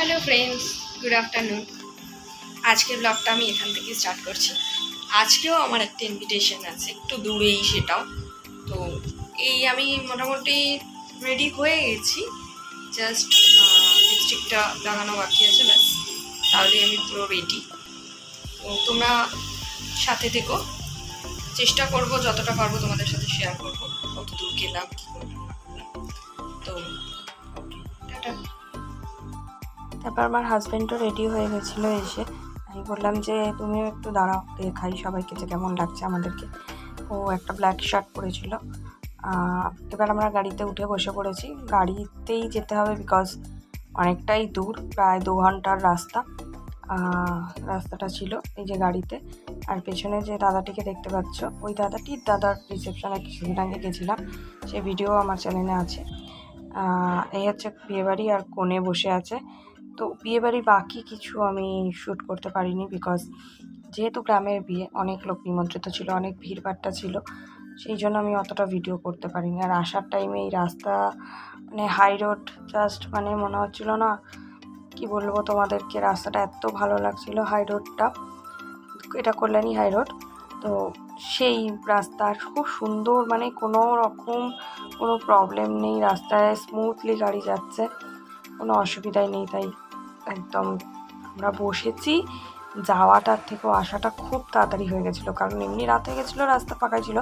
Hello friends, good afternoon. আজকের ব্লগটা আমি এখান থেকে স্টার্ট করছি। আজকেও আমার একটা ইনভিটেশন আছে, একটু দূরেই সেটাও। তো আমি মোটামুটি রেডি হয়ে গেছি, জাস্ট লিপস্টিকটা লাগানো বাকি আছে, ব্যাস তাহলে আমি পুরো রেডি। তো তোমরা সাথে থেকো, চেষ্টা করব যতটা পারবো তোমাদের সাথে শেয়ার করবো কত দূর গেলাম কী করলাম। তো টাটা। তারপর আমার হাজব্যান্ডও রেডি হয়ে গেছিলো এসে। আমি বললাম যে তুমিও একটু দাঁড়াও, দেখাই সবাইকে যে কেমন লাগছে আমাদেরকে। ও একটা ব্ল্যাক শার্ট পরেছিল। এবার আমরা গাড়িতে উঠে বসে পড়েছি। গাড়িতেই যেতে হবে বিকজ অনেকটাই দূর, প্রায় 2 ঘন্টার রাস্তা। রাস্তাটা ছিল এই যে গাড়িতে। আর পেছনে যে দাদাটিকে দেখতে পাচ্ছ, ওই দাদার রিসেপশনে কিছুদিন আগে গেছিলাম, সে ভিডিও আমার চ্যানেলে আছে। এই হচ্ছে বিয়েবাড়ি, আর কোণে বসে আছে। তো বিয়েবাড়ি বাকি কিছু আমি শ্যুট করতে পারিনি বিকজ যেহেতু গ্রামের বিয়ে, অনেক লোক নিমন্ত্রিত ছিল, অনেক ভিড়ভাট্টা ছিল, সেই জন্য আমি অতটা ভিডিও করতে পারিনি। আর আসার টাইমে এই রাস্তা মানে হাই রোড, জাস্ট মানে মনে হচ্ছিল না, কি বলবো তোমাদেরকে, রাস্তাটা এত ভালো লাগছিল। হাই রোডটা, এটা কল্যাণী হাই রোড। তো সেই রাস্তা খুব সুন্দর, মানে কোনো রকম কোনো প্রবলেম নেই, রাস্তায় স্মুথলি গাড়ি যাচ্ছে, কোনো অসুবিধাই নেই। তাই একদম আমরা বসেছি, যাওয়াটার থেকেও আসাটা খুব তাড়াতাড়ি হয়ে গেছিলো, কারণ এমনি রাত হয়ে গেছিলো, রাস্তা ফাঁকাই ছিল,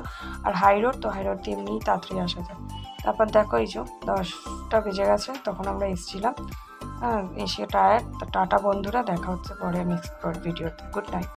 আর হাই রোড, তো হাই রোড দিয়ে এমনিই তাড়াতাড়ি আসা যায়। তারপর দেখো এই যে 10টা বেজে গেছে, তখন আমরা এসেছিলাম। এসে টায়ার্ড। টাটা বন্ধুরা, দেখা হচ্ছে পরে নেক্সট ভিডিওতে। Good night.